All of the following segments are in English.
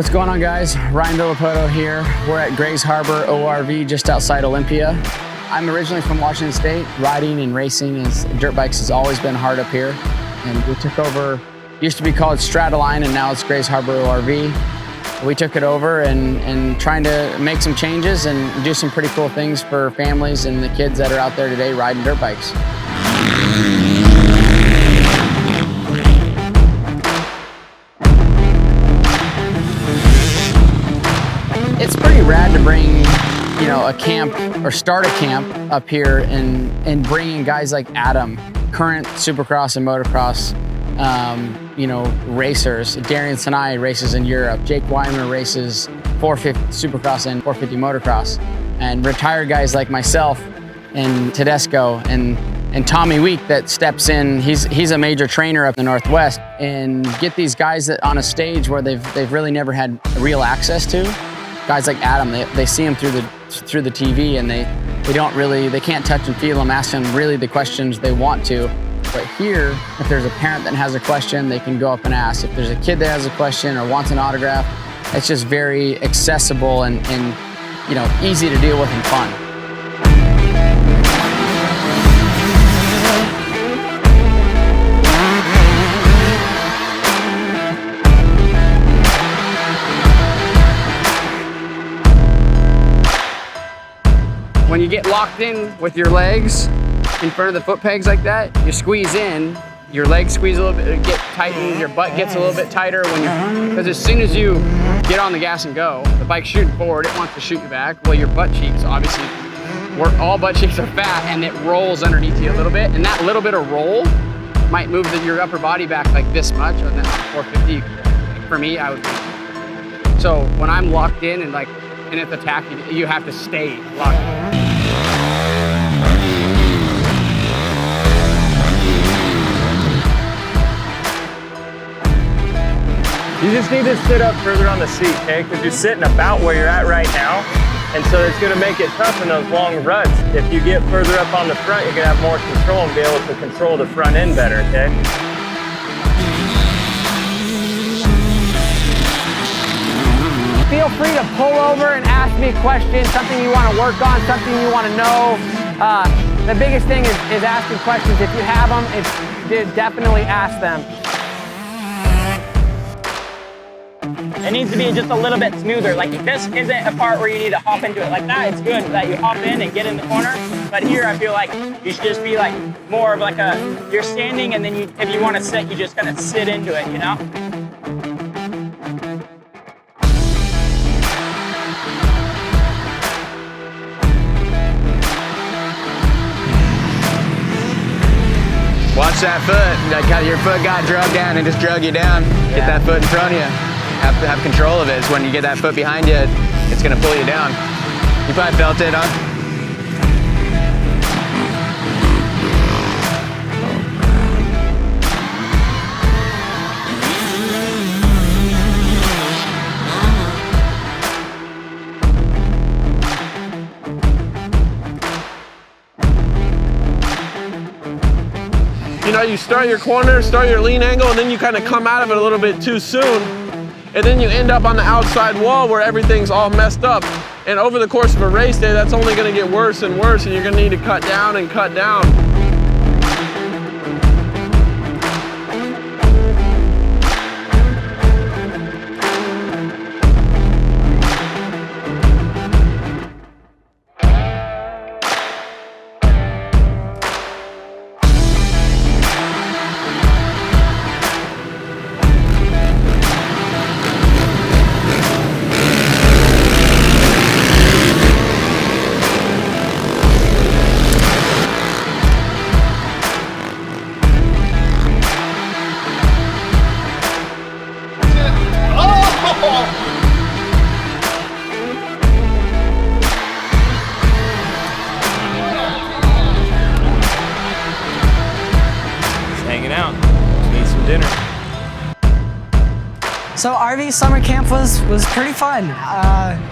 What's going on, guys? Ryan Villopoto here. We're at Grays Harbor ORV just outside Olympia. I'm originally from Washington State. Riding and racing dirt bikes has always been hard up here. And we took over, used to be called Strataline, and now it's Grays Harbor ORV. We took it over and trying to make some changes and do some pretty cool things for families and the kids that are out there today riding dirt bikes. It's pretty rad to bring, you know, a camp or start a camp up here and bring in guys like Adam, current Supercross and Motocross, you know, racers. Darian Sinai races in Europe. Jake Weimer races 450 Supercross and 450 Motocross. And retired guys like myself and Tedesco and Tommy Weeck that steps in. He's a major trainer up in the Northwest, and get these guys that on a stage where they've really never had real access to. Guys like Adam, they see him through the TV, and they can't touch and feel him, ask him really the questions they want to. But here, if there's a parent that has a question, they can go up and ask. If there's a kid that has a question or wants an autograph, it's just very accessible and you know, easy to deal with and fun. When you get locked in with your legs in front of the foot pegs like that, you squeeze in, your legs squeeze a little bit, get tightened, your butt gets a little bit tighter because as soon as you get on the gas and go, the bike's shooting forward, it wants to shoot you back. Well, your butt cheeks, obviously, all butt cheeks are fat, and it rolls underneath you a little bit, and that little bit of roll might move your upper body back like this much, and then 450, for me, I would. So when I'm locked in and it's attack, you have to stay locked in. You just need to sit up further on the seat, okay? Because you're sitting about where you're at right now, and so it's gonna make it tough in those long ruts. If you get further up on the front, you're gonna have more control and be able to control the front end better, okay? Feel free to pull over and ask me questions, something you want to work on, something you want to know. The biggest thing is asking questions. If you have them, definitely ask them. It needs to be just a little bit smoother. Like this isn't a part where you need to hop into it like that. It's good that you hop in and get in the corner. But here I feel like you should just be like more of like you're standing, and then if you want to sit, you just kind of sit into it, you know? Watch that foot. Your foot got drugged down and just drug you down. Yeah. Get that foot in front of you. Have control of it. It's when you get that foot behind you, it's gonna pull you down. You probably felt it, huh? You know, you start your corner, start your lean angle, and then you kind of come out of it a little bit too soon. And then you end up on the outside wall where everything's all messed up. And over the course of a race day, that's only gonna get worse and worse, and you're gonna need to cut down and cut down. So RV summer camp was pretty fun.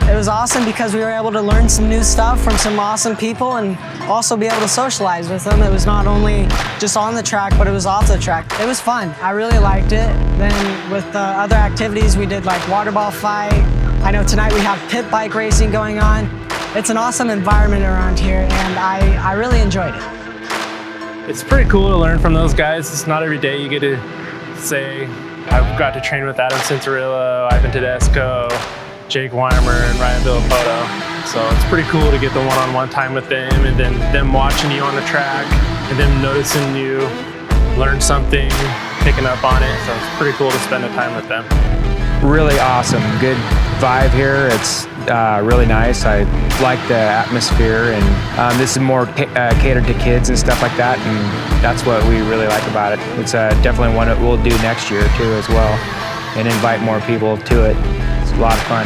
It was awesome because we were able to learn some new stuff from some awesome people and also be able to socialize with them. It was not only just on the track, but it was off the track. It was fun. I really liked it. Then with the other activities, we did like water ball fight. I know tonight we have pit bike racing going on. It's an awesome environment around here, and I really enjoyed it. It's pretty cool to learn from those guys. It's not every day you get to say, I've got to train with Adam Cianciarulo, Ivan Tedesco, Jake Weimer, and Ryan Villopoto. So it's pretty cool to get the one-on-one time with them, and then them watching you on the track, and them noticing you learn something, picking up on it. So it's pretty cool to spend the time with them. Really awesome, good vibe here. It's really nice. I like the atmosphere, and this is more catered to kids and stuff like that, and that's what we really like about it. It's definitely one that we'll do next year too as well, and invite more people to it. It's a lot of fun.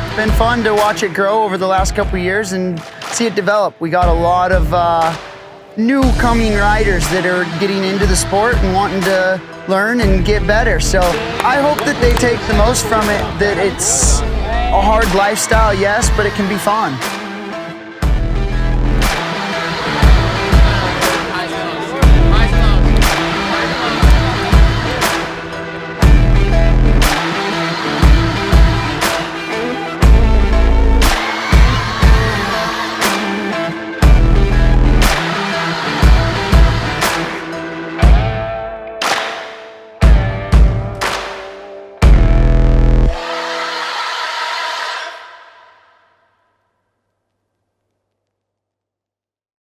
It's been fun to watch it grow over the last couple of years and see it develop. We got a lot of new coming riders that are getting into the sport and wanting to learn and get better. So I hope that they take the most from it, that it's a hard lifestyle, yes, but it can be fun.